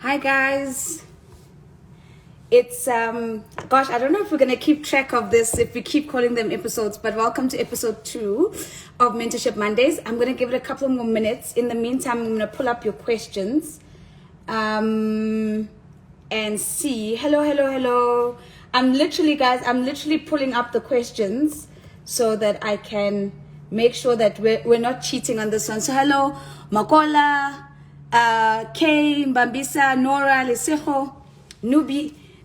Hi guys. It's gosh, I don't know if we're gonna keep track of this if we keep calling them episodes, but welcome to episode 2 of Mentorship Mondays. I'm gonna give it a couple more minutes. In the meantime, I'm gonna pull up your questions and see. Hello. I'm literally pulling up the questions so that I can make sure that we're not cheating on this one. So hello, Makola, Kay, Mbambisa, Nora, Lesejo,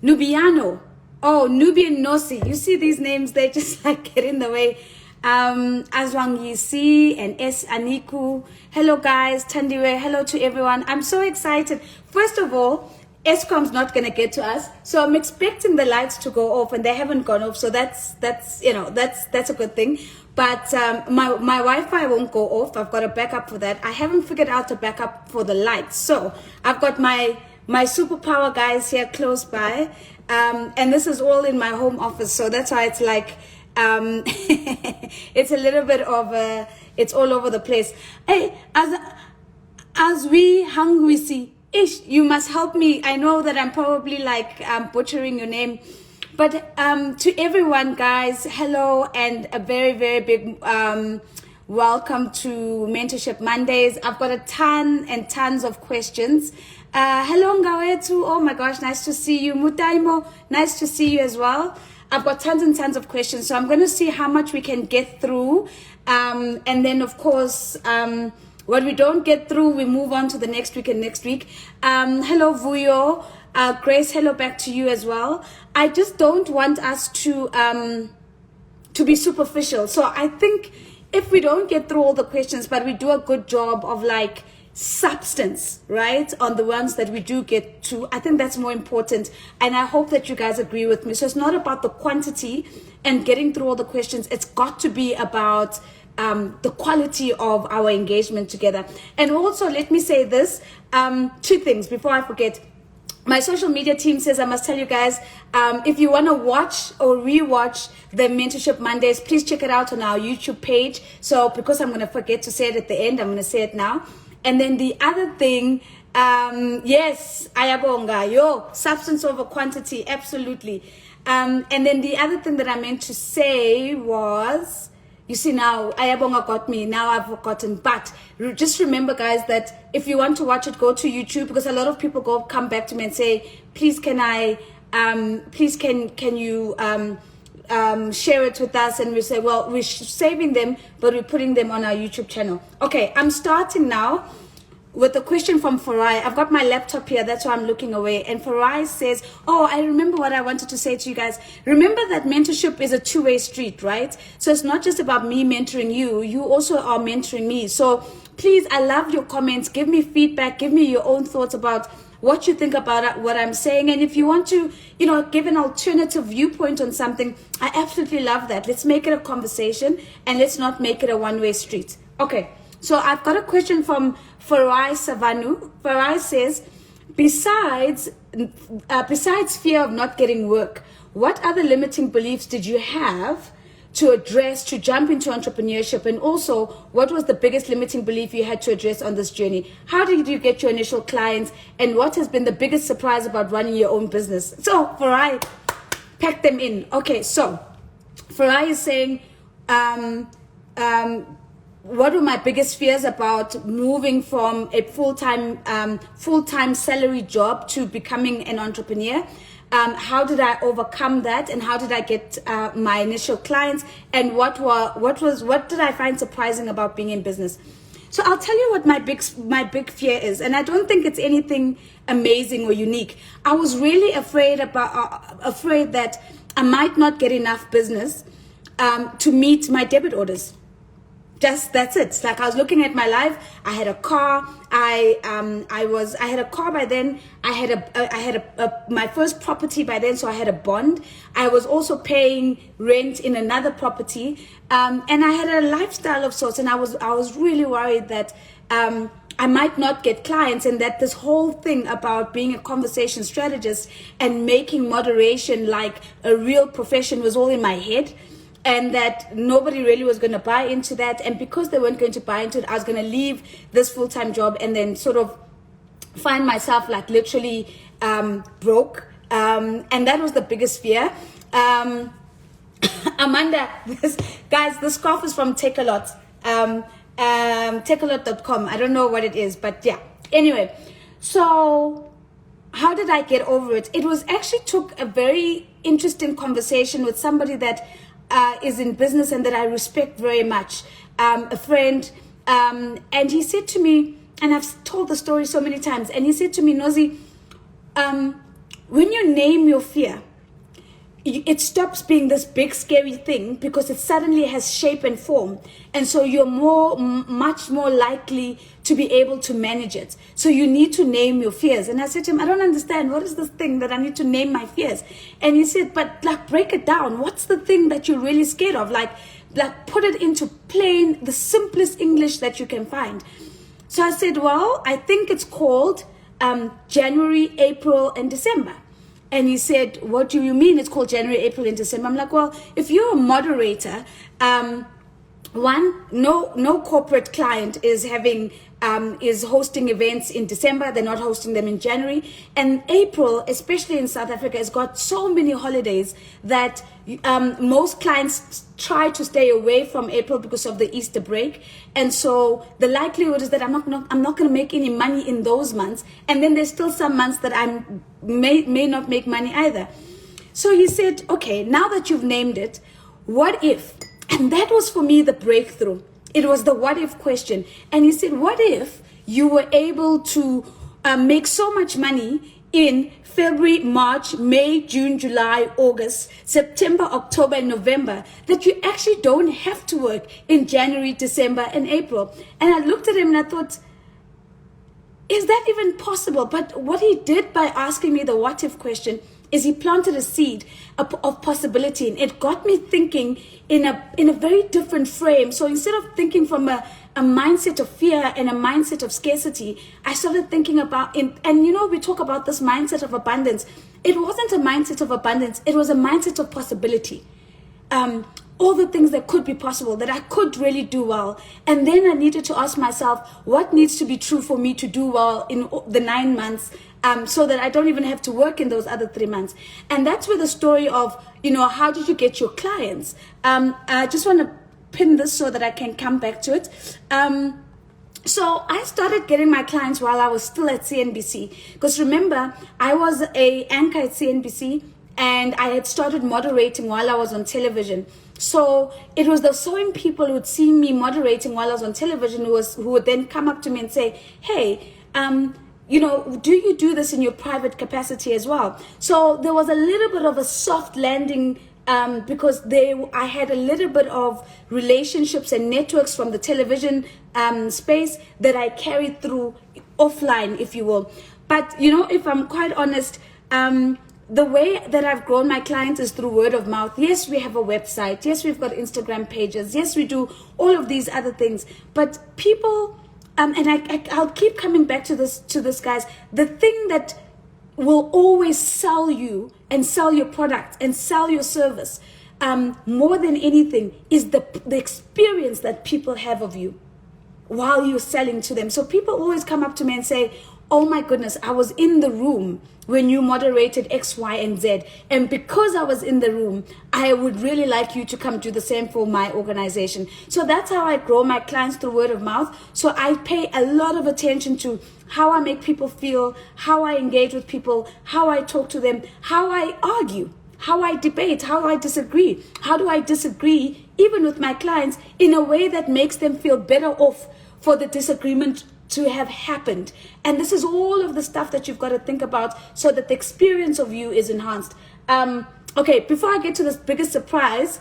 Nubiano. Oh, Nubian Nosi. You see these names, they just like get in the way. Aswang Yisi and S Aniku. Hello guys, Tandiwe. Hello to everyone. I'm so excited. First of all, Eskom's not gonna get to us, so I'm expecting the lights to go off, and they haven't gone off. So that's a good thing. But my Wi-Fi won't go off. I've got a backup for that. I haven't figured out a backup for the lights, so I've got my superpower guys here close by, and this is all in my home office. So that's why it's like it's a little bit of it's all over the place. Hey, as we hungry see. Ish, you must help me. I know that I'm probably like butchering your name, but to everyone, guys, hello and a very, very big welcome to Mentorship Mondays. I've got a ton and tons of questions. Hello, Ngawetu. Oh my gosh, nice to see you. Mutaimo, nice to see you as well. I've got tons and tons of questions, so I'm going to see how much we can get through, and then of course. What we don't get through, we move on to the next week and next week. Hello, Vuyo. Grace, hello back to you as well. I just don't want us to be superficial. So I think if we don't get through all the questions, but we do a good job of like substance, right, on the ones that we do get to, I think that's more important. And I hope that you guys agree with me. So it's not about the quantity and getting through all the questions. It's got to be about the quality of our engagement together. And also, let me say this, 2 things before I forget. My social media team says I must tell you guys, if you want to watch or rewatch the Mentorship Mondays, please check it out on our YouTube page. So because I'm going to forget to say it at the end, I'm going to say it now. And then the other thing, yes, ayabonga, substance over quantity, absolutely. And then the other thing that I meant to say was, you see now, Ayabonga got me. Now I've forgotten. But just remember, guys, that if you want to watch it, go to YouTube, because a lot of people come back to me and say, please can you share it with us? And we say, well, we're saving them, but we're putting them on our YouTube channel. Okay, I'm starting now with a question from Farai. I've got my laptop here, that's why I'm looking away. And Farai says, oh, I remember what I wanted to say to you guys. Remember that mentorship is a two-way street, right? So it's not just about me mentoring you, you also are mentoring me. So please, I love your comments. Give me feedback, give me your own thoughts about what you think about what I'm saying. And if you want to, give an alternative viewpoint on something, I absolutely love that. Let's make it a conversation and let's not make it a one-way street. Okay. So I've got a question from Farai Savanu. Farai says, besides fear of not getting work, what other limiting beliefs did you have to address to jump into entrepreneurship? And also, what was the biggest limiting belief you had to address on this journey? How did you get your initial clients? And what has been the biggest surprise about running your own business? So Farai, pack them in. Okay, so Farai is saying, what were my biggest fears about moving from a full-time salary job to becoming an entrepreneur? How did I overcome that, and how did I get my initial clients, and what did I find surprising about being in business? So I'll tell you what my big fear is, and I don't think it's anything amazing or unique. I was really afraid that I might not get enough business to meet my debit orders. That's it. It's like I was looking at my life. I had a car. I had a car by then. I had my first property by then, so I had a bond. I was also paying rent in another property, and I had a lifestyle of sorts. And I was really worried that I might not get clients, and that this whole thing about being a conversation strategist and making moderation like a real profession was all in my head. And that nobody really was going to buy into that. And because they weren't going to buy into it, I was going to leave this full-time job and then sort of find myself like literally broke, and that was the biggest fear. Amanda, this scarf is from Takealot, takealot.com. I don't know what it is, but yeah. Anyway, so how did I get over it? It was actually took a very interesting conversation with somebody that is in business and that I respect very much, a friend, and he said to me, and I've told the story so many times, and he said to me, Nozi, when you name your fear, it stops being this big scary thing because it suddenly has shape and form, and so you're much more likely to be able to manage it. So you need to name your fears. And I said to him, I don't understand, what is this thing that I need to name my fears? And he said, but like break it down. What's the thing that you're really scared of? Like put it into plain, the simplest English that you can find. So I said, well, I think it's called January, April, and December. And he said, what do you mean it's called January, April, and December? I'm like, well, if you're a moderator, no corporate client is hosting events in December. They're not hosting them in January. And April, especially in South Africa, has got so many holidays that most clients try to stay away from April because of the Easter break. And so the likelihood is that I'm not going to make any money in those months. And then there's still some months that I may not make money either. So he said, okay, now that you've named it, what if? And that was for me the breakthrough. It was the what if question. And he said, what if you were able to make so much money in February, March, May, June, July, August, September, October, and November, that you actually don't have to work in January, December, and April? And I looked at him and I thought, is that even possible? But what he did by asking me the what if question is he planted a seed of possibility, and it got me thinking in a very different frame. So instead of thinking from a mindset of fear and a mindset of scarcity, I started thinking about, and we talk about this mindset of abundance. It wasn't a mindset of abundance, it was a mindset of possibility. All the things that could be possible, that I could really do well. And then I needed to ask myself, what needs to be true for me to do well in the 9 months, so that I don't even have to work in those other 3 months. And that's where the story of, how did you get your clients? I just want to pin this so that I can come back to it. So I started getting my clients while I was still at CNBC. Because remember, I was an anchor at CNBC, and I had started moderating while I was on television. So it was the same people who would see me moderating while I was on television who would then come up to me and say, hey, do you do this in your private capacity as well? So there was a little bit of a soft landing, because I had a little bit of relationships and networks from the television space that I carried through offline, if you will. But, if I'm quite honest, the way that I've grown my clients is through word of mouth. Yes, we have a website. Yes, we've got Instagram pages. Yes, we do all of these other things. But people, and I'll keep coming back to this, guys. The thing that will always sell you and sell your product and sell your service, more than anything, is the experience that people have of you while you're selling to them. So people always come up to me and say, oh my goodness, I was in the room when you moderated X, Y, and Z. And because I was in the room, I would really like you to come do the same for my organization. So that's how I grow my clients, through word of mouth. So I pay a lot of attention to how I make people feel, how I engage with people, how I talk to them, how I argue, how I debate, how I disagree. How do I disagree, even with my clients, in a way that makes them feel better off for the disagreement to have happened? And this is all of the stuff that you've got to think about so that the experience of you is enhanced. Okay, before I get to this biggest surprise,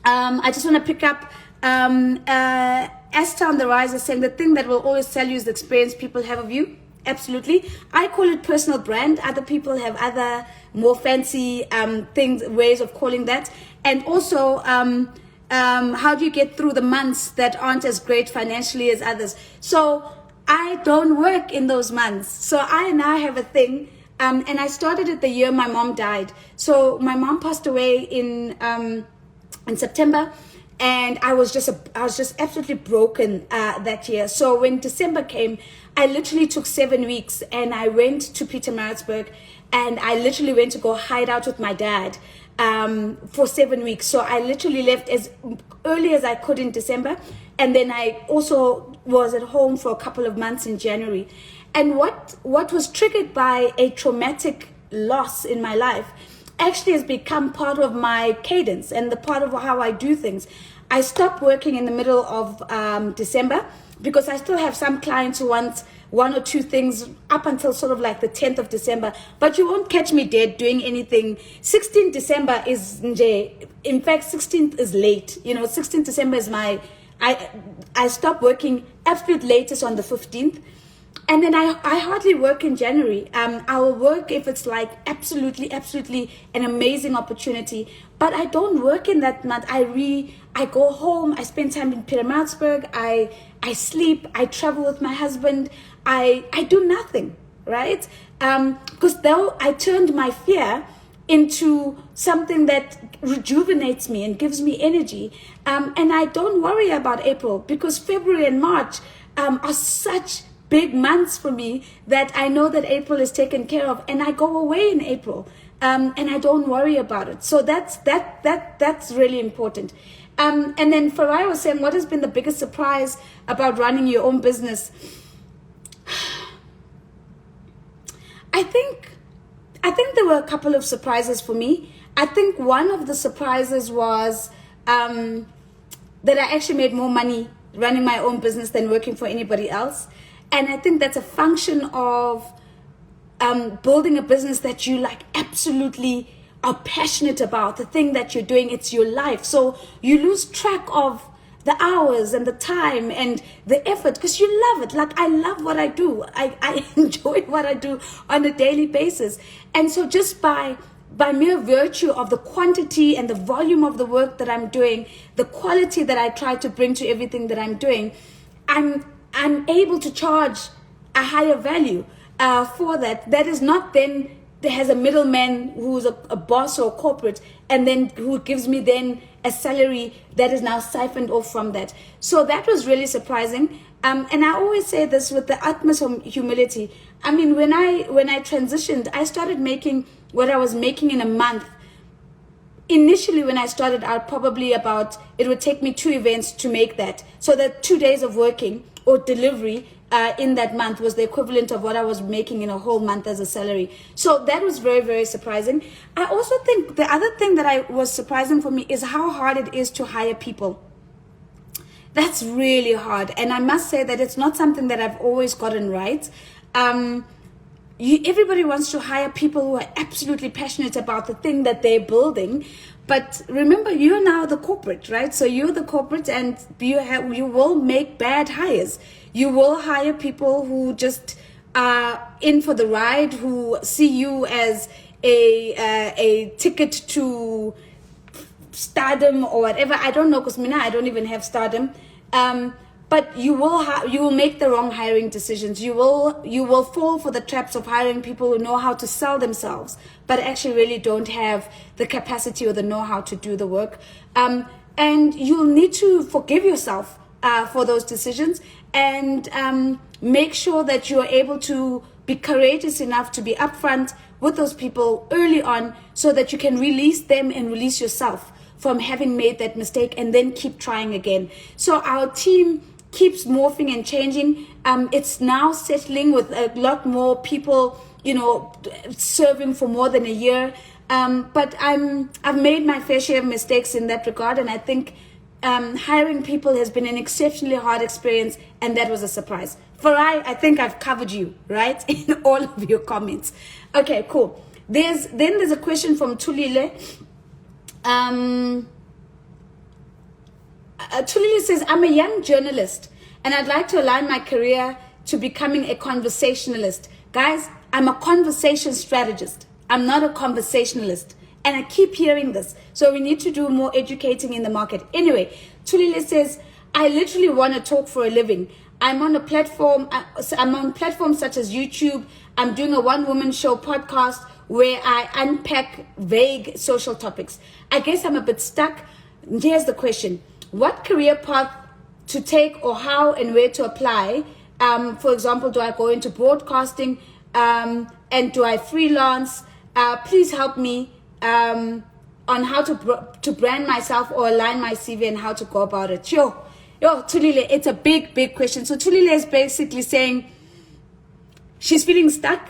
I just want to pick up Esther on the Rise is saying the thing that will always sell you is the experience people have of you. Absolutely. I call it personal brand. Other people have other more fancy ways of calling that. And also, how do you get through the months that aren't as great financially as others? So I don't work in those months. So I now have a thing, and I started it the year my mom died. So my mom passed away in September, and I was just absolutely broken that year. So when December came, I literally took 7 weeks and I went to Pietermaritzburg, and I literally went to go hide out with my dad for 7 weeks. So I literally left as early as I could in December, and then I also was at home for a couple of months in January. And what was triggered by a traumatic loss in my life actually has become part of my cadence and the part of how I do things. I stopped working in the middle of December because I still have some clients who want 1 or 2 things up until sort of like the 10th of December. But you won't catch me dead doing anything. 16th December is nje. In fact, 16th is late. 16th December is I stop working absolute latest on the 15th. And then I hardly work in January. I will work if it's like absolutely an amazing opportunity. But I don't work in that month. I go home. I spend time in Pietermaritzburg. I sleep. I travel with my husband. I do nothing, right? Because though I turned my fear into something that rejuvenates me and gives me energy. And I don't worry about April, because February and March are such big months for me that I know that April is taken care of, and I go away in April, and I don't worry about it. So that's really important. And then Farai was saying, what has been the biggest surprise about running your own business? I think there were a couple of surprises for me. I think one of the surprises was that I actually made more money running my own business than working for anybody else. And I think that's a function of building a business that you like absolutely are passionate about, the thing that you're doing, it's your life. So you lose track of the hours and the time and the effort because you love it. Like, I love what I do. I enjoy what I do on a daily basis. And so just by mere virtue of the quantity and the volume of the work that I'm doing, the quality that I try to bring to everything that I'm doing, I'm able to charge a higher value for that. That is not then, there has a middleman who's a boss or a corporate, and then who gives me then a salary that is now siphoned off from that. So that was really surprising. And I always say this with the utmost humility. I mean, when I transitioned, I started making what I was making in a month. Initially, when I started out, it would take me 2 events to make that. So that 2 days of working or delivery in that month was the equivalent of what I was making in a whole month as a salary. So that was very, very surprising. I also think the other thing that was surprising for me is how hard it is to hire people. That's really hard. And I must say that it's not something that I've always gotten right. Everybody wants to hire people who are absolutely passionate about the thing that they're building. But remember, you're now the corporate, right? So you're the corporate, and you will make bad hires. You will hire people who just are in for the ride, who see you as a ticket to stardom or whatever. I don't know, because I don't even have stardom. But you will make the wrong hiring decisions. You will fall for the traps of hiring people who know how to sell themselves, but actually really don't have the capacity or the know-how to do the work. And you'll need to forgive yourself for those decisions, and make sure that you're able to be courageous enough to be upfront with those people early on, so that you can release them and release yourself from having made that mistake, and then keep trying again. So our team keeps morphing and changing. It's now settling with a lot more people, serving for more than a year. But I've made my fair share of mistakes in that regard, and I think hiring people has been an exceptionally hard experience, and that was a surprise. I think I've covered you, right, in all of your comments. Okay, cool. There's a question from Tulile. Tulile says, I'm a young journalist and I'd like to align my career to becoming a conversationalist. Guys, I'm a conversation strategist. I'm not a conversationalist. And I keep hearing this. So we need to do more educating in the market. Anyway, Tulile says, I literally want to talk for a living. I'm on platforms such as YouTube. I'm doing a one-woman show podcast where I unpack vague social topics. I guess I'm a bit stuck. Here's the question. What career path to take, or how and where to apply For example, do I go into broadcasting? And do I freelance? Please help me on how to brand myself or align my CV and how to go about it. Yo, Tulile, it's a big question. So Tulile is basically saying she's feeling stuck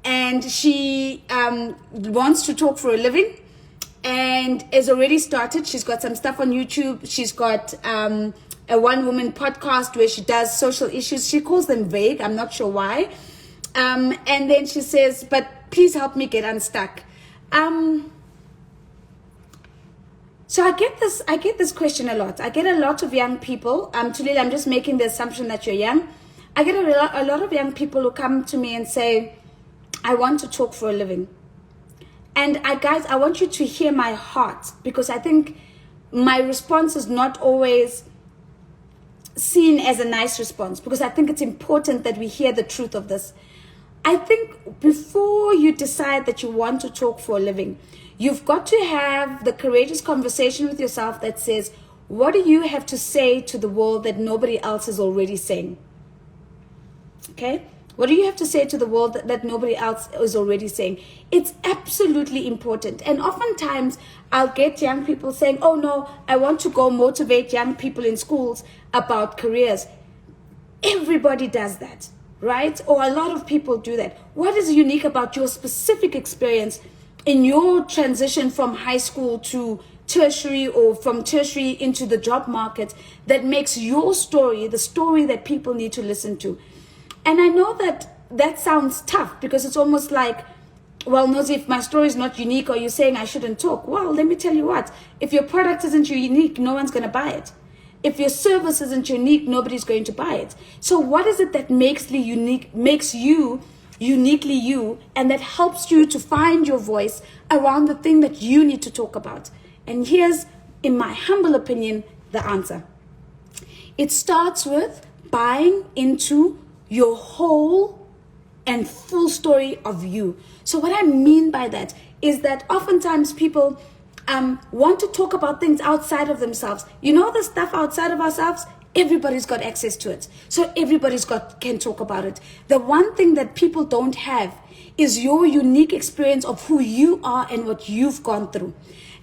and she wants to talk for a living and is already started. She's got some stuff on YouTube. She's got a one-woman podcast where she does social issues. She calls them vague. I'm not sure why. And then she says, but please help me get unstuck. So I get this question a lot. I get a lot of young people. Tulile, I'm just making the assumption that you're young. I get a lot of young people who come to me and say, I want to talk for a living. And guys, I want you to hear my heart, because I think my response is not always seen as a nice response, because I think it's important that we hear the truth of this. I think before you decide that you want to talk for a living, you've got to have the courageous conversation with yourself that says, what do you have to say to the world that nobody else is already saying? Okay? What do you have to say to the world that nobody else is already saying? It's absolutely important. And oftentimes I'll get young people saying, oh no, I want to go motivate young people in schools about careers. Everybody does that, right? Or a lot of people do that. What is unique about your specific experience in your transition from high school to tertiary, or from tertiary into the job market, that makes your story the story that people need to listen to? And I know that sounds tough, because it's almost like, well, Nozi, if my story is not unique, or you're saying I shouldn't talk. Well, let me tell you what, if your product isn't unique, no one's going to buy it. If your service isn't unique, nobody's going to buy it. So what is it that makes you uniquely you, and that helps you to find your voice around the thing that you need to talk about? And here's, in my humble opinion, the answer. It starts with buying into your whole and full story of you. So what I mean by that is that oftentimes people want to talk about things outside of themselves. You know, the stuff outside of ourselves, everybody's got access to it. So everybody's can talk about it. The one thing that people don't have is your unique experience of who you are and what you've gone through.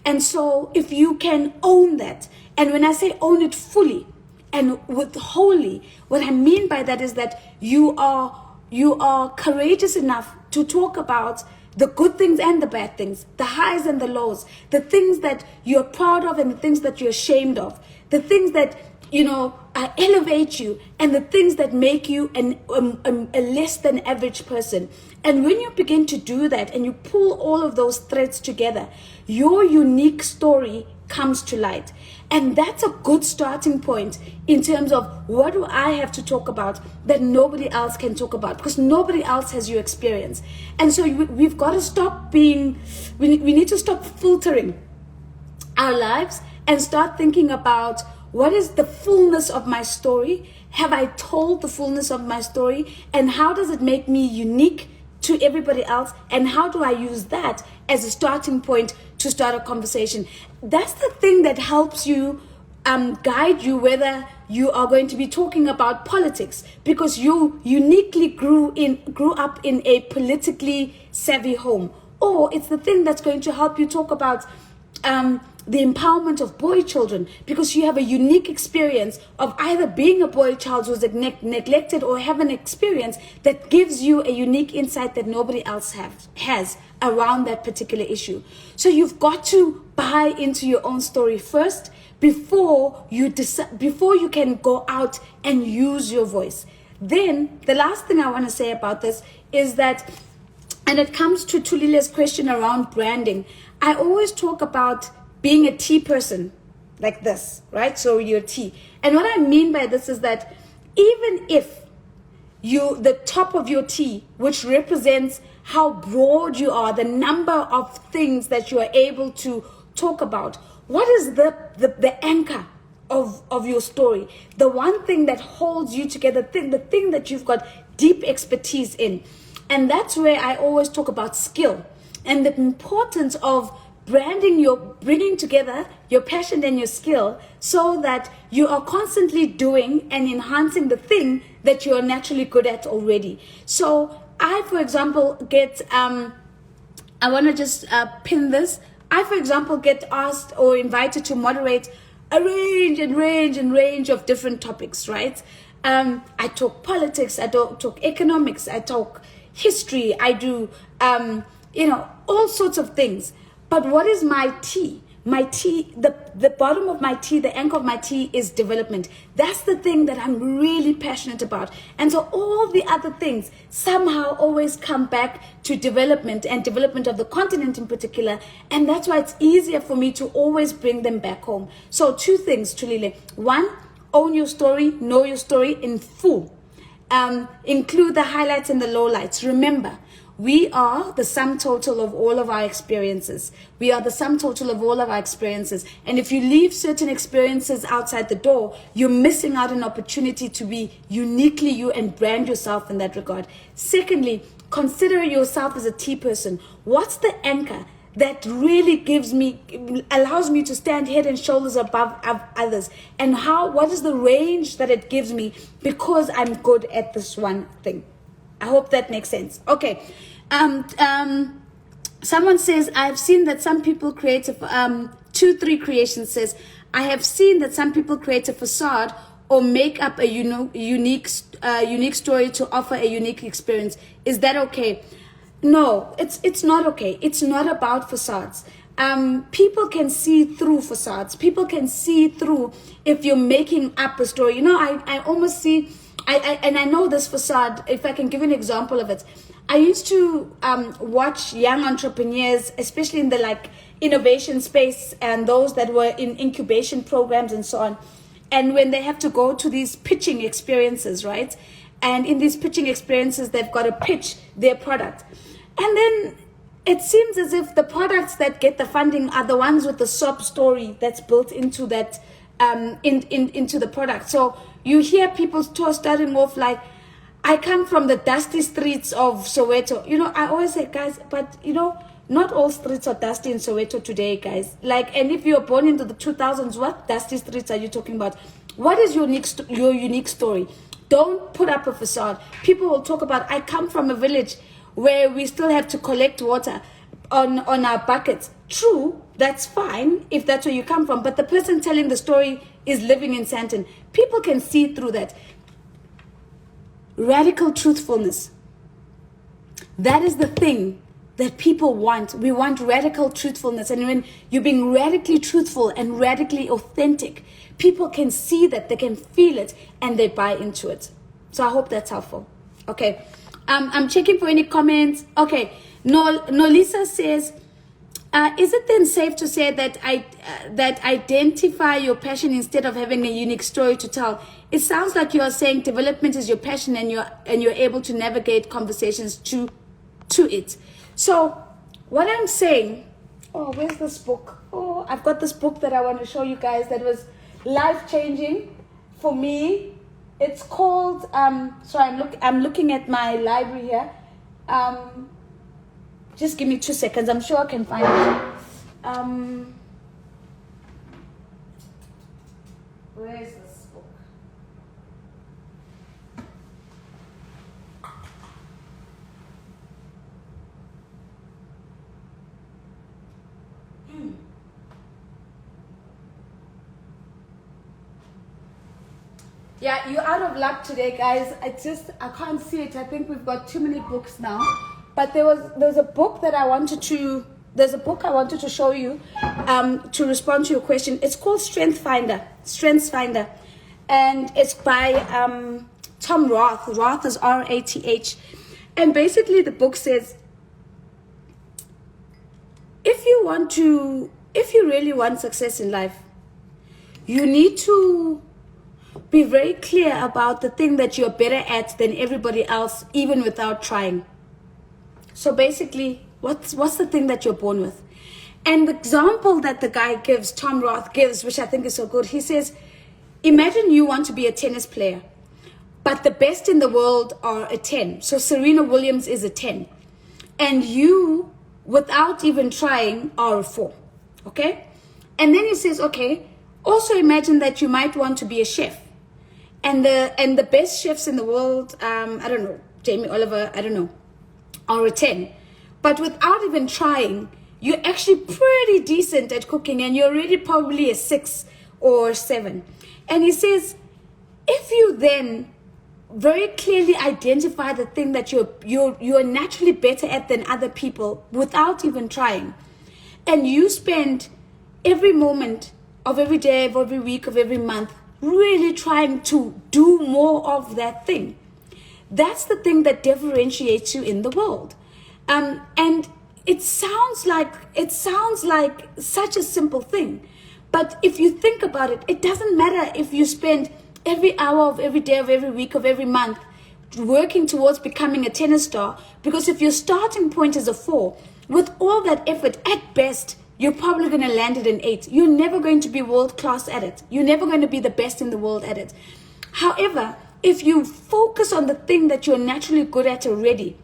And so if you can own that, and when I say own it fully and with wholly, what I mean by that is that you are courageous enough to talk about the good things and the bad things, the highs and the lows, the things that you're proud of and the things that you're ashamed of, the things that, elevate you, and the things that make you a less than average person. And when you begin to do that and you pull all of those threads together, your unique story comes to light. And that's a good starting point in terms of, what do I have to talk about that nobody else can talk about? Because nobody else has your experience. And so we've got to stop we need to stop filtering our lives and start thinking about, what is the fullness of my story? Have I told the fullness of my story? And how does it make me unique to everybody else? And how do I use that as a starting point to start a conversation? That's the thing that helps you guide you whether you are going to be talking about politics, because you uniquely grew up in a politically savvy home. Or it's the thing that's going to help you talk about the empowerment of boy children, because you have a unique experience of either being a boy child who's neglected, or have an experience that gives you a unique insight that nobody else has around that particular issue. So you've got to buy into your own story first before you can go out and use your voice. Then the last thing I want to say about this is that, and it comes to Tulile's question around branding, I always talk about being a T person, like this, right? So you're T. And what I mean by this is that even if the top of your T, which represents how broad you are, the number of things that you are able to talk about, what is the anchor of your story? The one thing that holds you together, the thing that you've got deep expertise in. And that's where I always talk about skill and the importance of bringing together your passion and your skill so that you are constantly doing and enhancing the thing that you're naturally good at already. So I, for example, get, I want to just pin this. I, for example, get asked or invited to moderate a range of different topics, right? I talk politics, I talk economics, I talk history, I do, all sorts of things. But what is my tea? My tea, the bottom of my tea, the anchor of my tea is development. That's the thing that I'm really passionate about. And so all the other things somehow always come back to development and development of the continent in particular. And that's why it's easier for me to always bring them back home. So 2 things, Tulile. 1, own your story, know your story in full. Include the highlights and the lowlights. Remember, we are the sum total of all of our experiences. We are the sum total of all of our experiences. And if you leave certain experiences outside the door, you're missing out an opportunity to be uniquely you and brand yourself in that regard. Secondly, consider yourself as a T person. What's the anchor that really allows me to stand head and shoulders above others? And what is the range that it gives me because I'm good at this one thing? I hope that makes sense. Okay. Someone says, I've seen that some people create 23 Creation says, I have seen that some people create a facade or make up a unique story to offer a unique experience. Is that okay? No, it's not okay. It's not about facades. People can see through facades. People can see through if you're making up a story. I almost see, and I know this facade, if I can give an example of it. I used to watch young entrepreneurs, especially in the innovation space and those that were in incubation programs and so on. And when they have to go to these pitching experiences, right? And in these pitching experiences, they've got to pitch their product. And then it seems as if the products that get the funding are the ones with the sob story that's built into that, into the product. So you hear people starting off like, I come from the dusty streets of Soweto. I always say, guys, but not all streets are dusty in Soweto today, guys. And if you're born into the 2000s, what dusty streets are you talking about? What is your unique story? Don't put up a facade. People will talk about, I come from a village where we still have to collect water on our buckets. True, that's fine if that's where you come from. But the person telling the story is living in Sandton. People can see through that. Radical truthfulness. That is the thing that people want. We want radical truthfulness. And when you're being radically truthful and radically authentic, people can see that, they can feel it, and they buy into it. So I hope that's helpful. Okay. I'm checking for any comments. Okay. Nolisa says, is it then safe to say that that identify your passion instead of having a unique story to tell? It sounds like you are saying development is your passion and you're able to navigate conversations to it. So what I'm saying, where's this book? I've got this book that I want to show you guys that was life-changing for me. It's called, I'm looking at my library here. Just give me 2 seconds. I'm sure I can find it. Where is this book? Yeah, you're out of luck today, guys. I can't see it. I think we've got too many books now. But there's a book that I wanted to show you to respond to your question. It's called Strengths Finder, and it's by Tom Roth. Roth is R-A-T-H, and basically the book says, if you really want success in life, you need to be very clear about the thing that you're better at than everybody else, even without trying. So basically, what's the thing that you're born with? And the example that the guy gives, Tom Roth gives, which I think is so good, he says, imagine you want to be a tennis player, but the best in the world are a 10. So Serena Williams is a 10. And you, without even trying, are a 4. Okay? And then he says, okay, also imagine that you might want to be a chef. And the best chefs in the world, I don't know, Jamie Oliver, I don't know, are a 10. But without even trying, you're actually pretty decent at cooking, and you're already probably a 6 or 7. And he says, if you then very clearly identify the thing that you're naturally better at than other people without even trying, and you spend every moment of every day, of every week, of every month really trying to do more of that thing, that's the thing that differentiates you in the world. And it sounds like such a simple thing, but if you think about it, it doesn't matter if you spend every hour of every day, of every week, of every month working towards becoming a tennis star, because if your starting point is a 4, with all that effort, at best you're probably going to land at an 8. You're never going to be world class at it. You're never going to be the best in the world at it. However, if you focus on the thing that you're naturally good at already,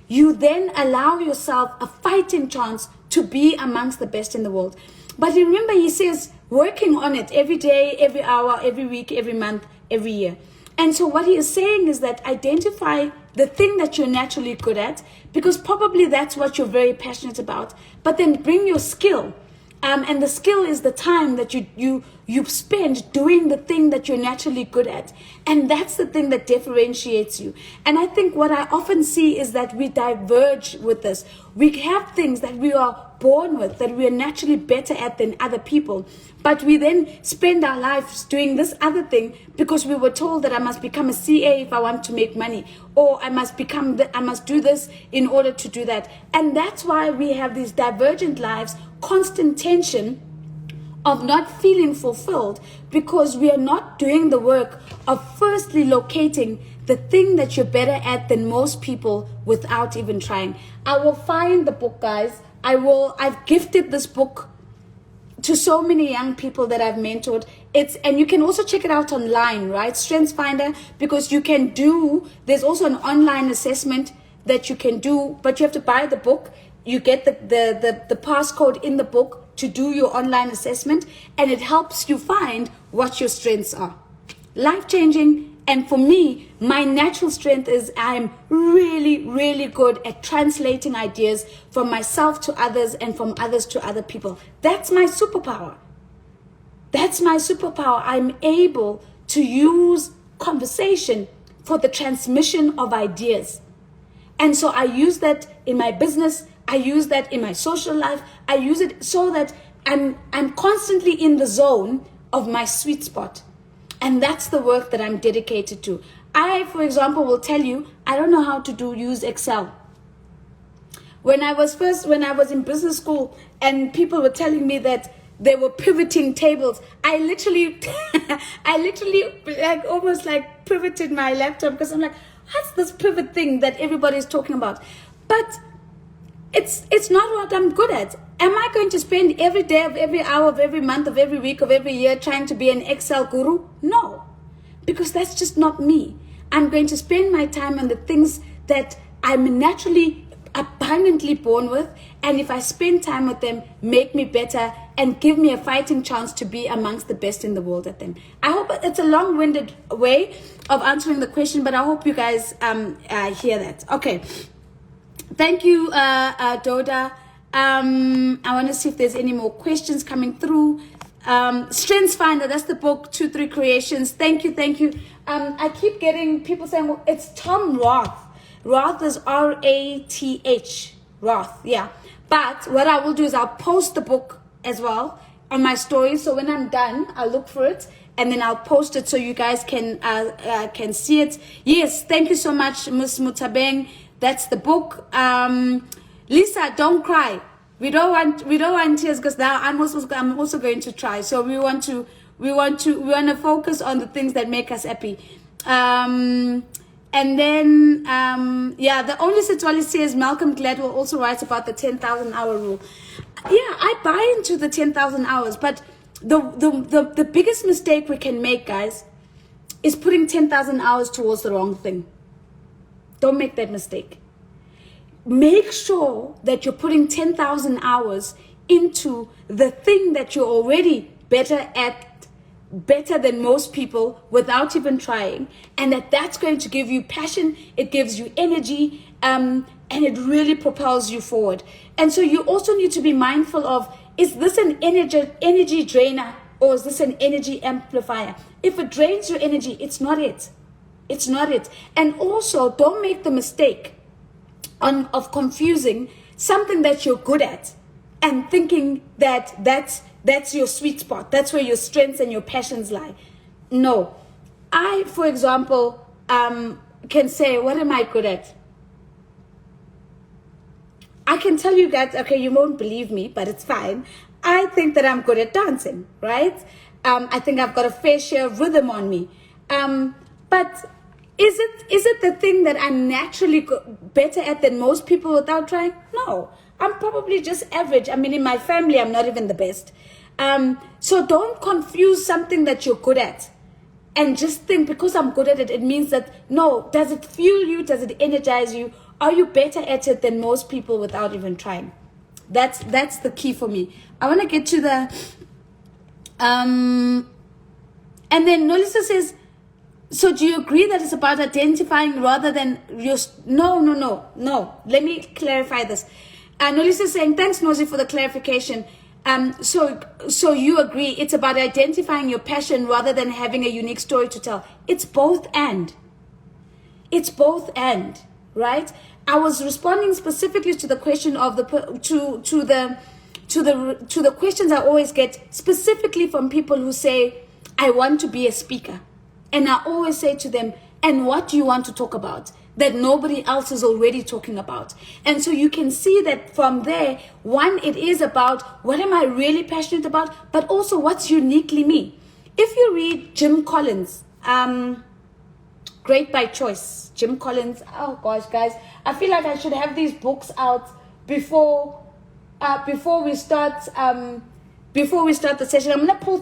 you then allow yourself a fighting chance to be amongst the best in the world. But remember, he says working on it every day, every hour, every week, every month, every year. And so what he is saying is that identify the thing that you're naturally good at, because probably that's what you're very passionate about, but then bring your skill. And the skill is the time that you spend doing the thing that you're naturally good at. And that's the thing that differentiates you. And I think what I often see is that we diverge with this. We have things that we are born with, that we are naturally better at than other people. But we then spend our lives doing this other thing because we were told that I must become a CA if I want to make money, or I must do this in order to do that. And that's why we have these divergent lives, constant tension of not feeling fulfilled, because we are not doing the work of firstly locating the thing that you're better at than most people without even trying. I will find the book, guys. I've gifted this book to so many young people that I've mentored. And you can also check it out online, right? Strengths Finder, because there's also an online assessment that you can do, but you have to buy the book. You get the passcode in the book to do your online assessment, and it helps you find what your strengths are. Life-changing. And for me, my natural strength is I'm really, really good at translating ideas from myself to others and from others to other people. That's my superpower. I'm able to use conversation for the transmission of ideas. And so I use that in my business. I use that in my social life. I use it so that I'm constantly in the zone of my sweet spot. And that's the work that I'm dedicated to. I, for example, will tell you, I don't know how to use Excel. When I was in business school and people were telling me that they were pivoting tables, I literally like almost like pivoted my laptop, because I'm like, what's this pivot thing that everybody's talking about? But it's not what I'm good at. Am I going to spend every day of every hour of every month of every week of every year trying to be an Excel guru? No, because that's just not me. I'm going to spend my time on the things that I'm naturally abundantly born with, and if I spend time with them, make me better and give me a fighting chance to be amongst the best in the world at them. I hope it's a long-winded way of answering the question, but I hope you guys hear that. Okay. Thank you, Doda. I want to see if there's any more questions coming through. Strengths Finder, that's the book, 2-3 Creations. Thank you. I keep getting people saying, well, it's Tom Roth. Roth is R-A-T-H. Roth, yeah. But what I will do is I'll post the book as well on my story. So when I'm done, I'll look for it and then I'll post it so you guys can see it. Yes, thank you so much, Ms. Mutabeng. That's the book. Lisa, don't cry. We don't want tears, because now I'm also going to try. So we want to focus on the things that make us happy. And then the only Sitwali says Malcolm Gladwell also writes about the 10,000 hour rule. Yeah, I buy into the 10,000 hours, but the biggest mistake we can make, guys, is putting 10,000 hours towards the wrong thing. Don't make that mistake. Make sure that you're putting 10,000 hours into the thing that you're already better at, better than most people without even trying, and that's going to give you passion, it gives you energy, and it really propels you forward. And so you also need to be mindful of, is this an energy drainer or is this an energy amplifier? If it drains your energy, it's not it. It's not it. And also, don't make the mistake of confusing something that you're good at and thinking that that's your sweet spot. That's where your strengths and your passions lie. No. I, for example, can say, what am I good at? I can tell you guys, okay, you won't believe me, but it's fine. I think that I'm good at dancing, right? I think I've got a fair share of rhythm on me. But is it the thing that I'm naturally better at than most people without trying? No, I'm probably just average. I mean, in my family, I'm not even the best. So don't confuse something that you're good at and just think because I'm good at it, it means that, no, does it fuel you? Does it energize you? Are you better at it than most people without even trying? That's the key for me. I want to get to the, and then Nolisa says, so do you agree that it's about identifying rather than your, no. Let me clarify this. Nolisa is saying, thanks Nozi for the clarification. So you agree it's about identifying your passion rather than having a unique story to tell. It's both and. It's both and, right? I was responding specifically to the question of the to the questions I always get specifically from people who say, I want to be a speaker. And I always say to them, and what do you want to talk about that nobody else is already talking about? And so you can see that from there, one, it is about what am I really passionate about, but also what's uniquely me. If you read Jim Collins, Great by Choice, Jim Collins, oh gosh, guys, I feel like I should have these books out before we start the session. I'm going to pull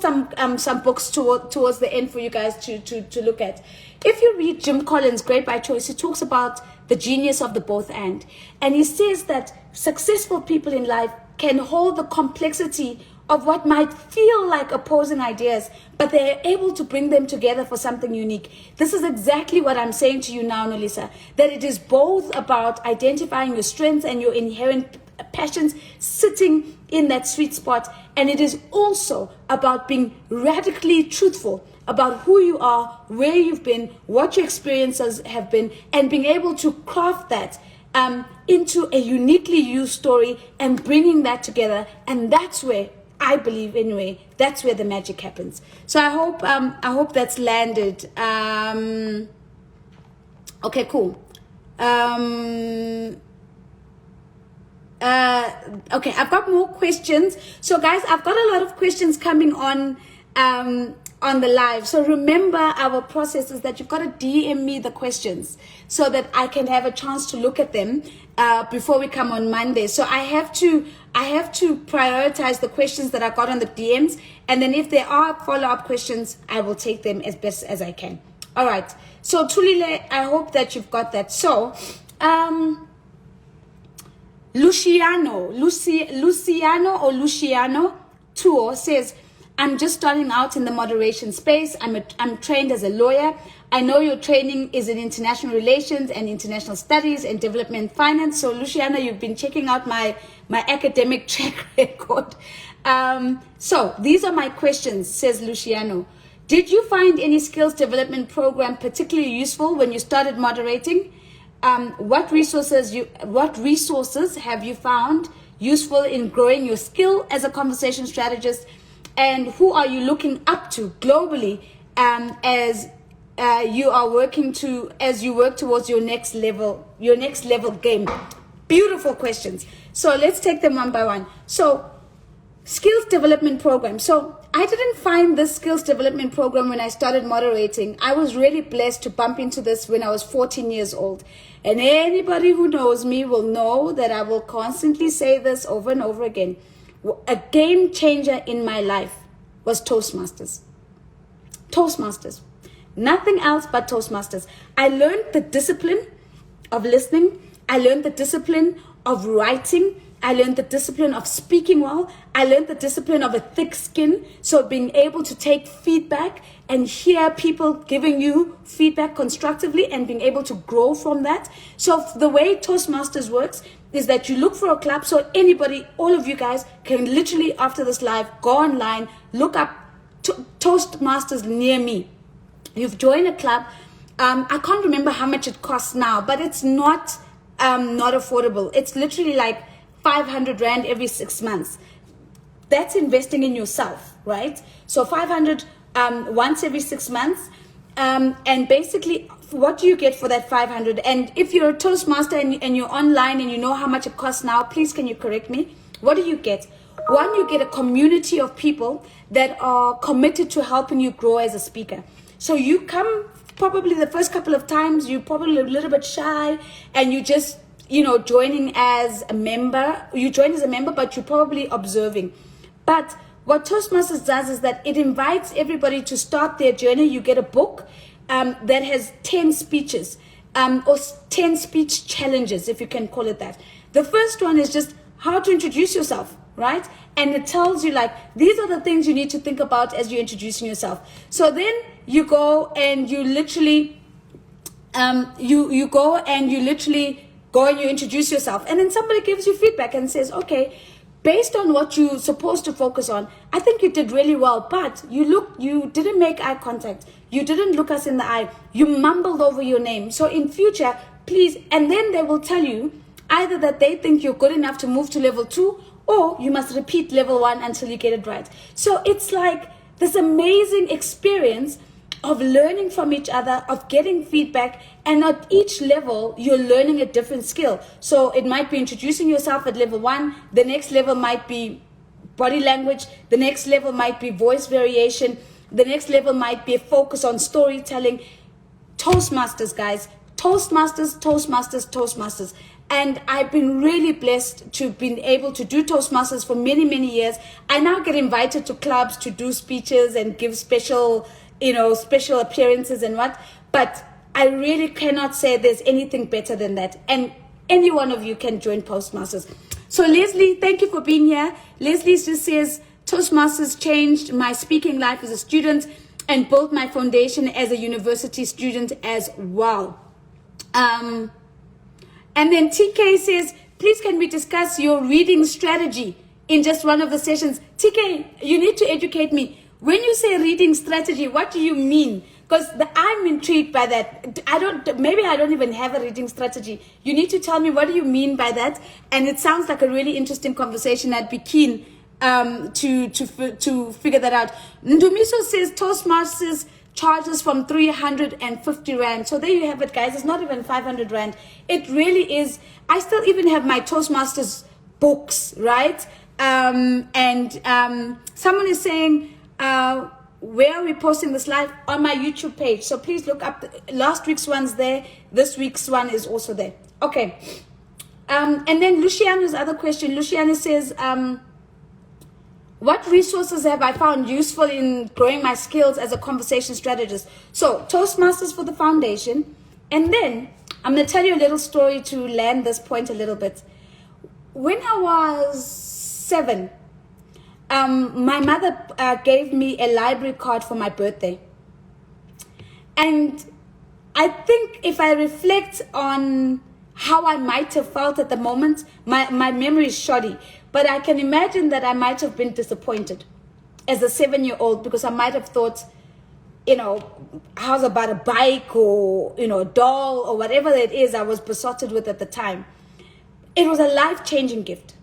some books towards the end for you guys to look at. If you read Jim Collins' Great by Choice, he talks about the genius of the both and he says that successful people in life can hold the complexity of what might feel like opposing ideas, but they're able to bring them together for something unique. This is exactly what I'm saying to you now, Nolisa, that it is both about identifying your strengths and your inherent passions sitting in that sweet spot, and it is also about being radically truthful about who you are, where you've been, what your experiences have been, and being able to craft that into a uniquely you story and bringing that together. And that's where I believe, anyway, that's where the magic happens. So I hope that's landed. Okay, cool. Okay, I've got more questions. So guys, I've got a lot of questions coming on the live. So remember, our process is that you've got to DM me the questions so that I can have a chance to look at them before we come on Monday. So I have to prioritize the questions that I got on the DMs, and then if there are follow-up questions, I will take them as best as I can. All right. So Tulile, I hope that you've got that. So Luciano Tuo says, I'm just starting out in the moderation space. I'm trained as a lawyer. I know your training is in international relations and international studies and development finance. So Luciano, you've been checking out my academic track record. So these are my questions, says Luciano. Did you find any skills development program particularly useful when you started moderating? What resources have you found useful in growing your skill as a conversation strategist? And who are you looking up to globally as you work towards your next level game? Beautiful questions. So let's take them one by one. So skills development program. So I didn't find this skills development program when I started moderating. I was really blessed to bump into this when I was 14 years old. And anybody who knows me will know that I will constantly say this over and over again. A game changer in my life was Toastmasters. Toastmasters. Nothing else but Toastmasters. I learned the discipline of listening. I learned the discipline of writing. I learned the discipline of speaking well. I learned the discipline of a thick skin. So being able to take feedback and hear people giving you feedback constructively and being able to grow from that. So the way Toastmasters works is that you look for a club. So anybody, all of you guys can literally after this live, go online, look up Toastmasters near me. You've joined a club. I can't remember how much it costs now, but it's not affordable. It's literally like 500 Rand every 6 months. That's investing in yourself, right? So 500 once every 6 months. And basically, what do you get for that 500? And if you're a Toastmaster and you're online and you know how much it costs now, please can you correct me? What do you get? One, you get a community of people that are committed to helping you grow as a speaker. So you come probably the first couple of times, you're probably a little bit shy and you just, joining as a member. You join as a member, but you're probably observing. But what Toastmasters does is that it invites everybody to start their journey. You get a book that has 10 speeches or 10 speech challenges, if you can call it that. The first one is just how to introduce yourself, right? And it tells you like, these are the things you need to think about as you're introducing yourself. So then you go and you literally, you go and you introduce yourself. And then somebody gives you feedback and says, okay, based on what you're supposed to focus on, I think you did really well, but you didn't make eye contact. You didn't look us in the eye. You mumbled over your name. So in future, please, and then they will tell you either that they think you're good enough to move to level 2, or you must repeat level 1 until you get it right. So it's like this amazing experience of learning from each other, of getting feedback, and at each level, you're learning a different skill. So it might be introducing yourself at level 1, the next level might be body language, the next level might be voice variation, the next level might be a focus on storytelling. Toastmasters, guys, Toastmasters, Toastmasters, Toastmasters. And I've been really blessed to been able to do Toastmasters for many, many years. I now get invited to clubs to do speeches and give special appearances and what. But I really cannot say there's anything better than that. And any one of you can join Toastmasters. So Leslie, thank you for being here. Leslie just says, Toastmasters changed my speaking life as a student and built my foundation as a university student as well. And then TK says, please can we discuss your reading strategy in just one of the sessions? TK, you need to educate me. When you say reading strategy, what do you mean? Because I'm intrigued by that. Maybe I don't even have a reading strategy. You need to tell me, what do you mean by that? And it sounds like a really interesting conversation. I'd be keen to figure that out. Ndumiso says Toastmasters charges from 350 Rand. So there you have it, guys. It's not even 500 Rand. It really is. I still even have my Toastmasters books, right? Someone is saying, where are we posting this live? On my YouTube page. So please look up. Last week's one's there. This week's one is also there. Okay. And then Luciano's other question. Luciano says, what resources have I found useful in growing my skills as a conversation strategist? So Toastmasters for the foundation. And then I'm going to tell you a little story to land this point a little bit. When I was 7, my mother gave me a library card for my birthday. And I think if I reflect on how I might have felt at the moment, my memory is shoddy. But I can imagine that I might have been disappointed as a 7-year-old, because I might have thought, how's about a bike or, a doll or whatever it is I was besotted with at the time. It was a life-changing gift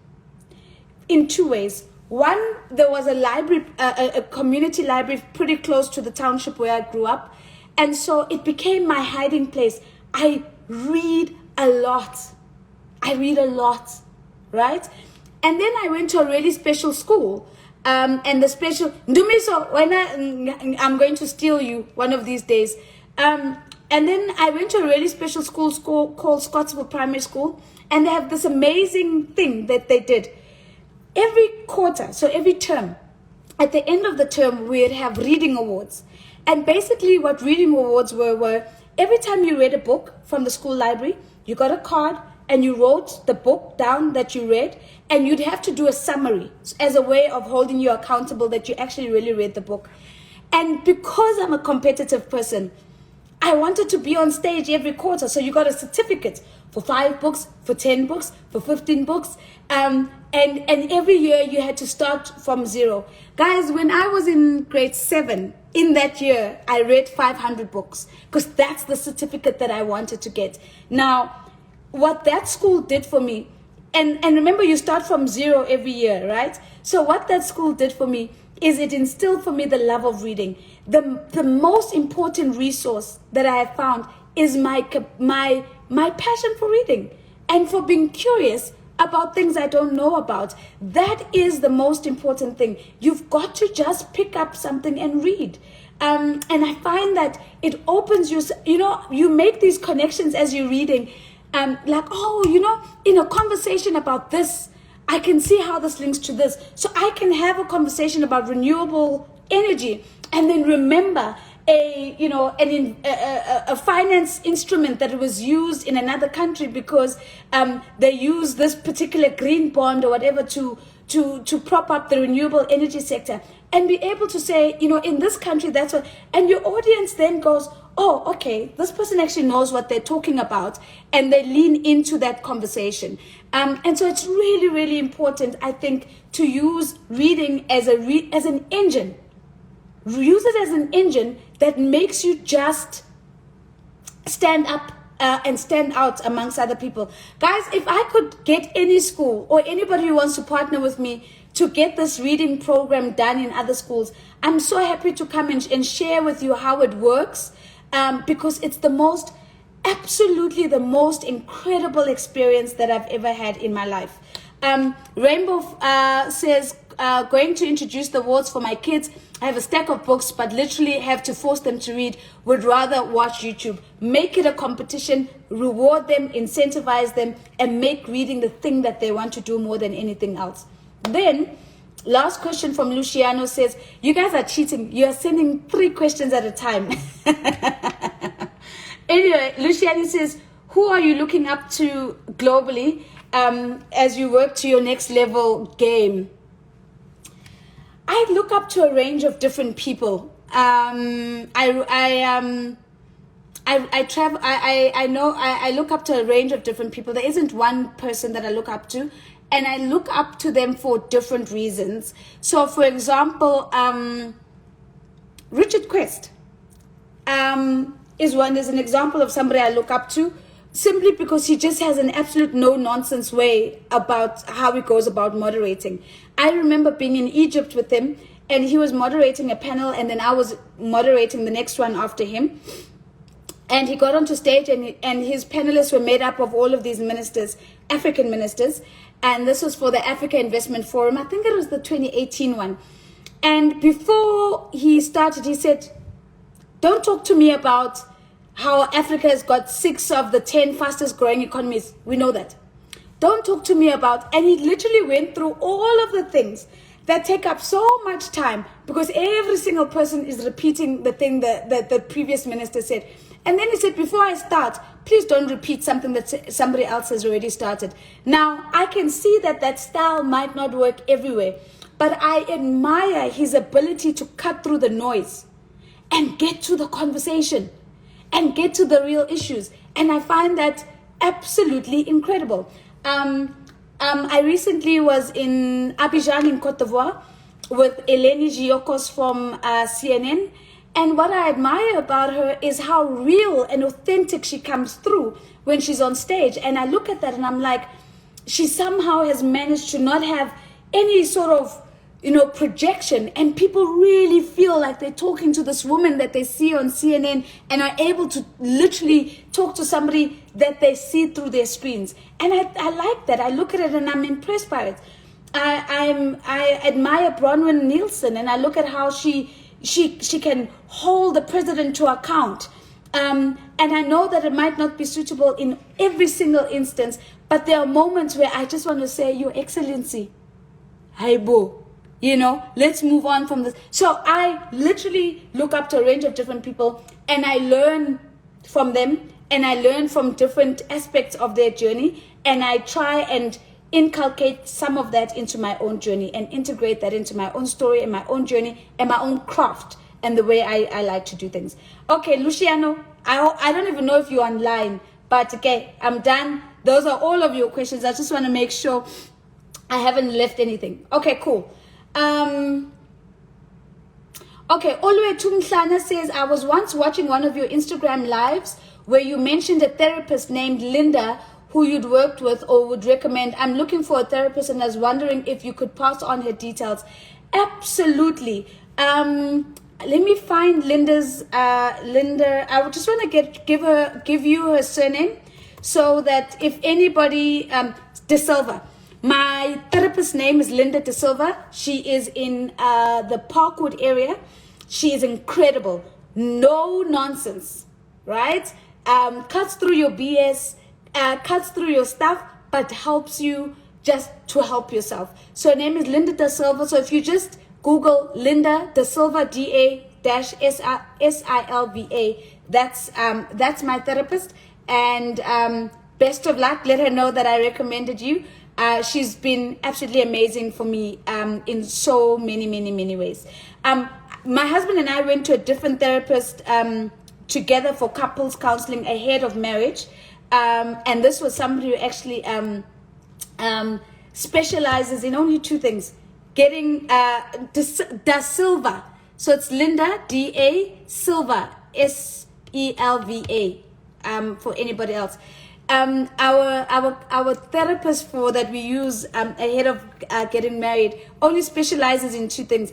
in 2 ways. One, there was a library, a community library pretty close to the township where I grew up. And so it became my hiding place. I read a lot, right? And then I went to a really special school. And the special, Ndumiso, when I'm going to steal you one of these days. And then I went to a really special school called Scottsville Primary School. And they have this amazing thing that they did. Every quarter, so every term, at the end of the term, we'd have reading awards. And basically what reading awards were every time you read a book from the school library, you got a card and you wrote the book down that you read, and you'd have to do a summary as a way of holding you accountable that you actually really read the book. And because I'm a competitive person, I wanted to be on stage every quarter. So you got a certificate for 5 books, for 10 books, for 15 books. And every year you had to start from zero. Guys, when I was in grade 7, in that year, I read 500 books because that's the certificate that I wanted to get. Now, what that school did for me, and remember, you start from zero every year, right? So what that school did for me is it instilled for me the love of reading. The most important resource that I have found is my passion for reading and for being curious about things I don't know about. That is the most important thing. You've got to just pick up something and read. And I find that it opens you, you make these connections as you're reading. Like, oh, in a conversation about this, I can see how this links to this. So I can have a conversation about renewable energy and then remember a finance instrument that was used in another country because they use this particular green bond or whatever to prop up the renewable energy sector, and be able to say, in this country, that's what, and your audience then goes, oh, okay, this person actually knows what they're talking about, and they lean into that conversation. And so it's really, really important, I think, to use reading as an engine. Use it as an engine that makes you just stand up and stand out amongst other people. Guys, if I could get any school or anybody who wants to partner with me to get this reading program done in other schools, I'm so happy to come and share with you how it works, because it's absolutely the most incredible experience that I've ever had in my life. Rainbow says, going to introduce the awards for my kids. I have a stack of books, but literally have to force them to read. Would rather watch YouTube. Make it a competition, reward them, incentivize them, and make reading the thing that they want to do more than anything else. Then, last question from Luciano says, you guys are cheating. You are sending 3 questions at a time. Anyway, Luciano says, who are you looking up to globally as you work to your next level game? I look up to a range of different people. I look up to a range of different people. There isn't one person that I look up to, and I look up to them for different reasons. So, for example, Richard Quest is an example of somebody I look up to, simply because he just has an absolute no-nonsense way about how he goes about moderating. I remember being in Egypt with him, and he was moderating a panel, and then I was moderating the next one after him. And he got onto stage, and his panelists were made up of all of these ministers, African ministers, and this was for the Africa Investment Forum. I think it was the 2018 one. And before he started, he said, don't talk to me about how Africa has got 6 of the 10 fastest growing economies. We know that. Don't talk to me about, and he literally went through all of the things that take up so much time, because every single person is repeating the thing that the previous minister said. And then he said, before I start, please don't repeat something that somebody else has already started. Now, I can see that style might not work everywhere, but I admire his ability to cut through the noise and get to the conversation and get to the real issues. And I find that absolutely incredible. I recently was in Abidjan in Cote d'Ivoire with Eleni Giokos from CNN. And what I admire about her is how real and authentic she comes through when she's on stage. And I look at that and I'm like, she somehow has managed to not have any sort of, projection. And people really feel like they're talking to this woman that they see on CNN and are able to literally talk to somebody that they see through their screens. And I like that. I look at it and I'm impressed by it. I admire Bronwyn Nielsen, and I look at how she can hold the president to account. And I know that it might not be suitable in every single instance, but there are moments where I just want to say, Your Excellency, Haibo, let's move on from this. So I literally look up to a range of different people, and I learn from them, and I learn from different aspects of their journey, and I try and inculcate some of that into my own journey and integrate that into my own story and my own journey and my own craft and the way I like to do things. Okay, Luciano, I don't even know if you're online, but okay, I'm done. Those are all of your questions. I just want to make sure I haven't left anything. Okay, cool. Okay, Olwe Tumhlana says, I was once watching one of your Instagram lives where you mentioned a therapist named Linda who you'd worked with or would recommend. I'm looking for a therapist and I was wondering if you could pass on her details. Absolutely. Let me find Linda's, Linda. I would just want to give you her surname so that if anybody, De Silva. My therapist's name is Linda De Silva. She is in the Parkwood area. She is incredible. No nonsense, right? Cuts through your BS, cuts through your stuff, but helps you just to help yourself. So her name is Linda De Silva. So if you just Google Linda De Silva, DA-SILVA, that's my therapist. And best of luck. Let her know that I recommended you. She's been absolutely amazing for me in so many ways. My husband and I went to a different therapist together for couples counseling ahead of marriage. And this was somebody who actually specializes in only two things. Getting Da Silva. So it's Linda, D-A, Silva, S-E-L-V-A, for anybody else. Our therapist for that we use ahead of getting married only specializes in two things: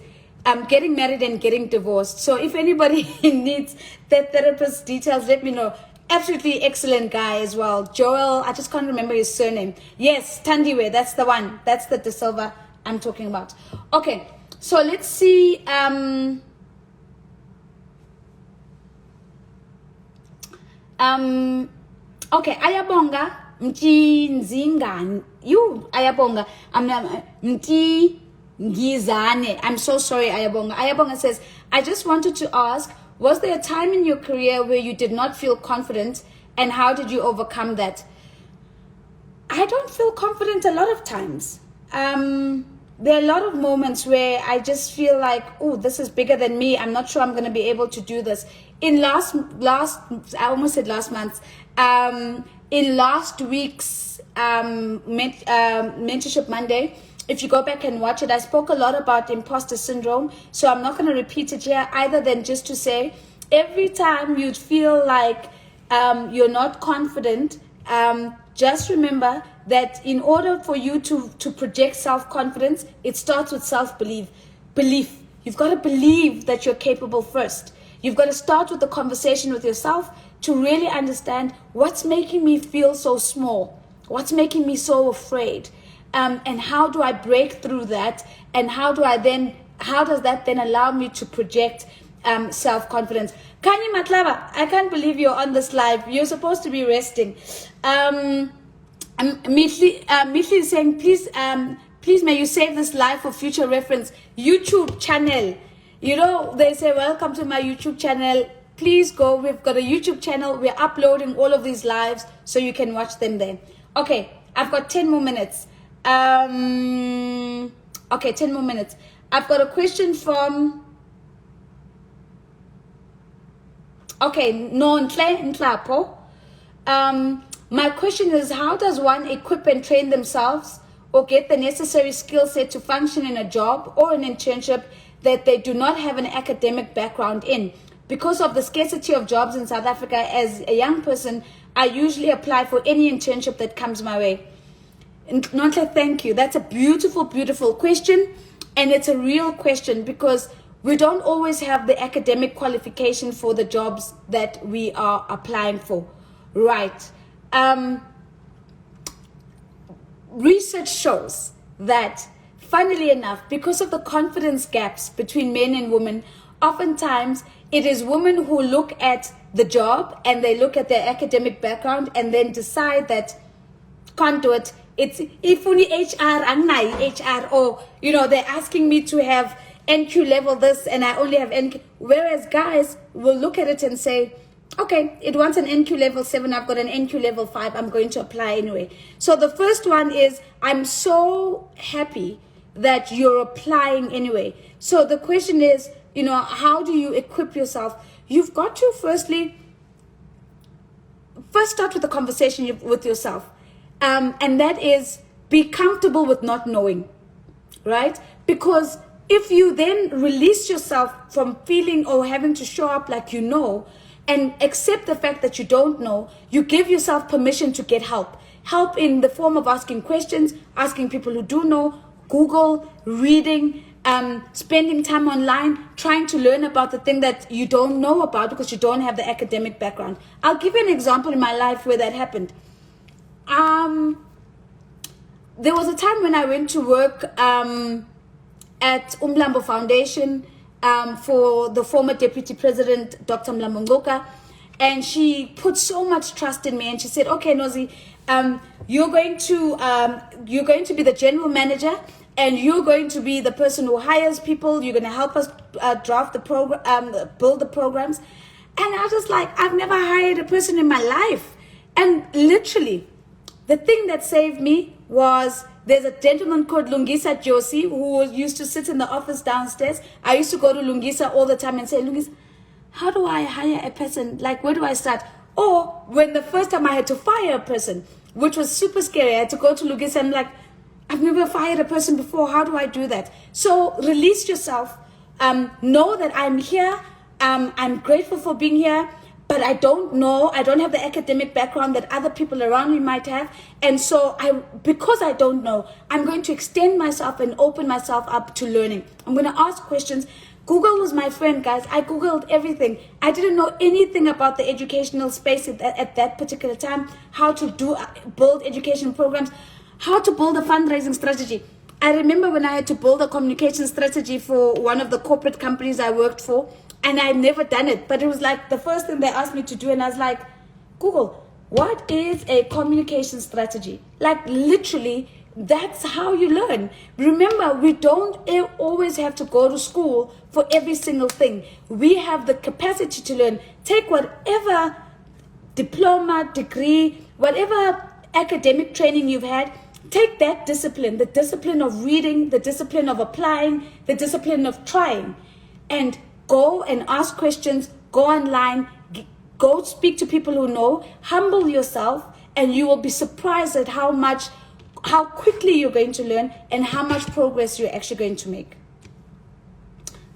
getting married and getting divorced. So if anybody needs that therapist's details, let me know. Absolutely excellent guy as well. Joel, I just can't remember his surname. Yes, Tandiwe, that's the one. That's the De Silva I'm talking about. Okay, so let's see. Okay, ayabonga mti nzingani. You ayabonga. Mti ngizane. I'm so sorry, Ayabonga. Ayabonga says, I just wanted to ask, was there a time in your career where you did not feel confident, and how did you overcome that? I don't feel confident a lot of times. There are a lot of moments where I just feel like, oh, this is bigger than me. I'm not sure I'm going to be able to do this. In I almost said last month, in last week's Mentorship Monday, if you go back and watch it, I spoke a lot about imposter syndrome. So I'm not going to repeat it here either than just to say, every time you feel like you're not confident, just remember that in order for you to project self-confidence, it starts with self-belief. You've got to believe that you're capable first. You've got to start with the conversation with yourself to really understand what's making me feel so small, what's making me so afraid, and how do I break through that, and how does that then allow me to project self-confidence. Kanye Matlaba, I can't believe you're on this live. You're supposed to be resting. Mitli is saying, please may you save this live for future reference. YouTube channel. You know, they say, welcome to my YouTube channel. Please go. We've got a YouTube channel. We're uploading all of these lives so you can watch them there. Okay, I've got 10 more minutes. Okay, 10 more minutes. I've got a question from... Okay, Nontle Nklapo. My question is, how does one equip and train themselves or get the necessary skill set to function in a job or an internship that they do not have an academic background in? Because of the scarcity of jobs in South Africa, as a young person, I usually apply for any internship that comes my way. Nontle, thank you. That's a beautiful, beautiful question. And it's a real question because we don't always have the academic qualification for the jobs that we are applying for. Right. Research shows that, funnily enough, because of the confidence gaps between men and women, oftentimes it is women who look at the job and they look at their academic background and then decide that can't do it. It's if only HR and HR, or they're asking me to have NQ level this and I only have NQ. Whereas guys will look at it and say, Okay, it wants an NQ level 7. I've got an NQ level 5. I'm going to apply anyway. So the first one is, I'm so happy that you're applying anyway. So the question is, how do you equip yourself? You've got to first start with a conversation with yourself. And that is, be comfortable with not knowing, right? Because if you then release yourself from feeling or having to show up like and accept the fact that you don't know, you give yourself permission to get help. Help in the form of asking questions, asking people who do know, Google, reading, spending time online, trying to learn about the thing that you don't know about because you don't have the academic background. I'll give you an example in my life where that happened. There was a time when I went to work at Umlambo Foundation for the former Deputy President, Dr. Mlambo Ngoka, and she put so much trust in me, and she said, okay, Nozi, you're going to be the general manager, and you're going to be the person who hires people. You're going to help us draft the program, build the programs. And I was just like, I've never hired a person in my life. And literally, the thing that saved me was, there's a gentleman called Lungisa Josi who used to sit in the office downstairs. I used to go to Lungisa all the time and say, Lungisa, how do I hire a person? Like, where do I start? Or when the first time I had to fire a person, which was super scary, I had to go to Lungisa and I'm like, I've never fired a person before. How do I do that? So release yourself. Know that I'm here. I'm grateful for being here. But I don't know, I don't have the academic background that other people around me might have. And so because I don't know, I'm going to extend myself and open myself up to learning. I'm going to ask questions. Google was my friend, guys. I Googled everything. I didn't know anything about the educational space at that particular time, how to build education programs, how to build a fundraising strategy. I remember when I had to build a communication strategy for one of the corporate companies I worked for, and I'd never done it, but it was like the first thing they asked me to do, and I was like, Google, what is a communication strategy? Like, literally, that's how you learn. Remember, we don't always have to go to school for every single thing. We have the capacity to learn. Take whatever diploma, degree, whatever academic training you've had, take that discipline, the discipline of reading, the discipline of applying, the discipline of trying, and go and ask questions, go online, go speak to people who know, humble yourself, and you will be surprised at how quickly you're going to learn and how much progress you're actually going to make.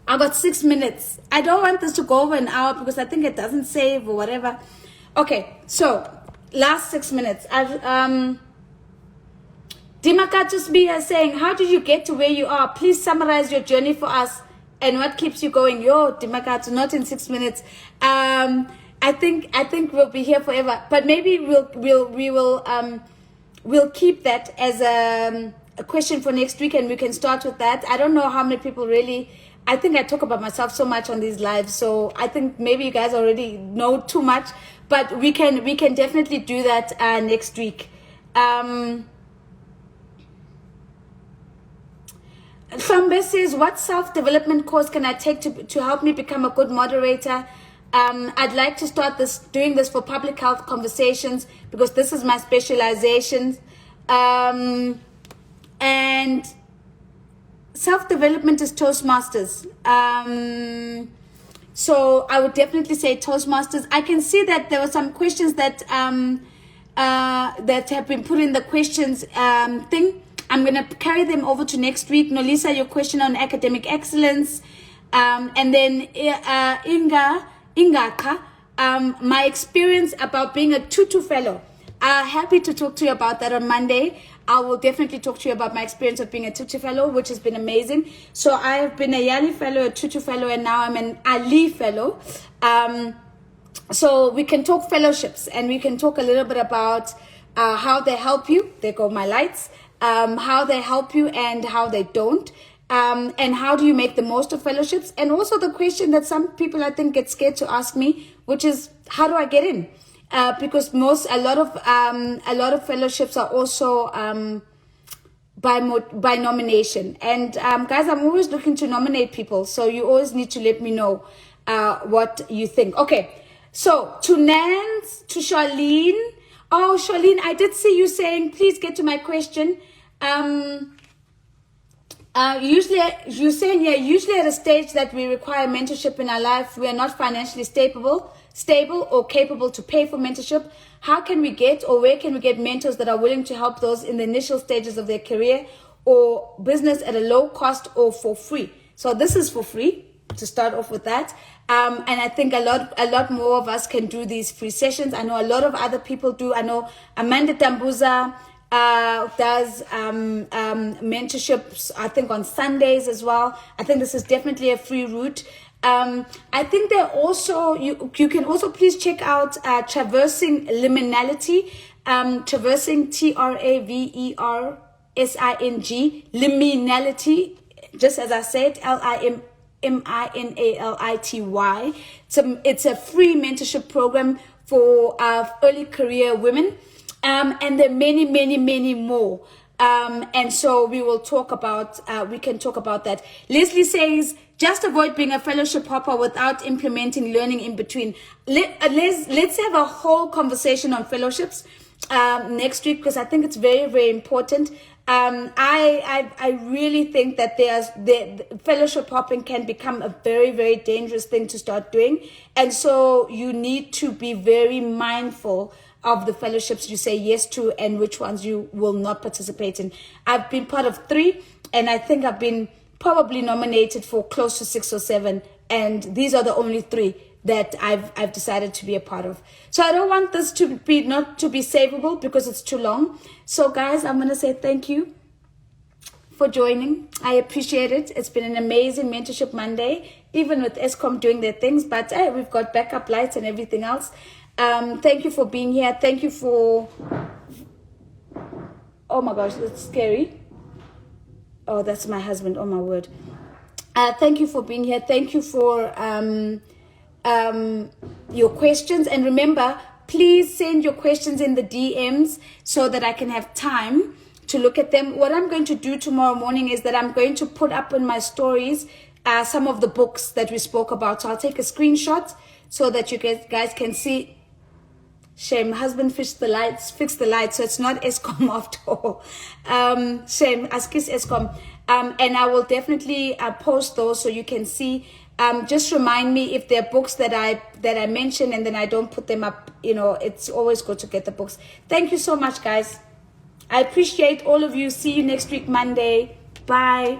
I got 6 minutes. I don't want this to go over an hour because I think it doesn't save or whatever. Okay, so last 6 minutes. Dimaka just be here saying, how did you get to where you are? Please summarize your journey for us. And what keeps you going? Yo, Dimakatu, not in 6 minutes. I think we'll be here forever. But maybe we'll keep that as a question for next week, and we can start with that. I don't know how many people really. I think I talk about myself so much on these lives, so I think maybe you guys already know too much. But we can definitely do that next week. Sambe says, what self-development course can I take to help me become a good moderator? I'd like to start doing this for public health conversations because this is my specialization. And self-development is Toastmasters. So I would definitely say Toastmasters. I can see that there were some questions that have been put in the questions thing. I'm going to carry them over to next week. Nolisa, your question on academic excellence. And then Ingaka, my experience about being a Tutu fellow. Happy to talk to you about that on Monday. I will definitely talk to you about my experience of being a Tutu fellow, which has been amazing. So I have been a Yali fellow, a Tutu fellow, and now I'm an Ali fellow. So we can talk fellowships, and we can talk a little bit about how they help you. There go my lights. How they help you and how they don't, and how do you make the most of fellowships, and also the question that some people I think get scared to ask me, which is how do I get in? Because a lot of fellowships are also by nomination, and guys, I'm always looking to nominate people, so you always need to let me know what you think. Okay, So to Nance, to Charlene. Oh, Charlene, I did see you saying, please get to my question. Usually, you're saying here, usually at a stage that we require mentorship in our life, we are not financially stable or capable to pay for mentorship. How can we get, or where can we get mentors that are willing to help those in the initial stages of their career or business at a low cost or for free? So this is for free, to start off with that. And I think a lot more of us can do these free sessions. I know a lot of other people do. I know Amanda Tambuza does mentorships, I think on Sundays as well. I think this is definitely a free route. I think they're also, you can also please check out Traversing Liminality, Traversing TRAVERSING, Liminality, just as I said, LIMINALITY. It's a free mentorship program for early career women. And there are many more. And so we will talk about, we can talk about that. Leslie says, just avoid being a fellowship hopper without implementing learning in between. Let's have a whole conversation on fellowships next week, because I think it's very important. I really think that the fellowship hopping can become a very dangerous thing to start doing. And so you need to be very mindful of the fellowships you say yes to and which ones you will not participate in. I've been part of 3, and I think I've been probably nominated for close to 6 or 7, and these are the only 3 that I've decided to be a part of. So I don't want this to be not to be savable because it's too long. So guys, I'm gonna say thank you for joining. I appreciate it. It's been an amazing Mentorship Monday, even with ESCOM doing their things, but we've got backup lights and everything else. Thank you for being here. Thank you for, oh my gosh, that's scary. Oh, that's my husband. Oh my word. Thank you for being here. Thank you for your questions. And remember, please send your questions in the DMs so that I can have time to look at them. What I'm going to do tomorrow morning is that I'm going to put up in my stories some of the books that we spoke about. So I'll take a screenshot so that you guys can see. Shame, husband fixed the lights, so it's not ESCOM after all. Shame, Askis ESCOM. And I will definitely post those so you can see. Just remind me if there are books that I mention and then I don't put them up. You know, it's always good to get the books. Thank you so much, guys. I appreciate all of you. See you next week, Monday. Bye.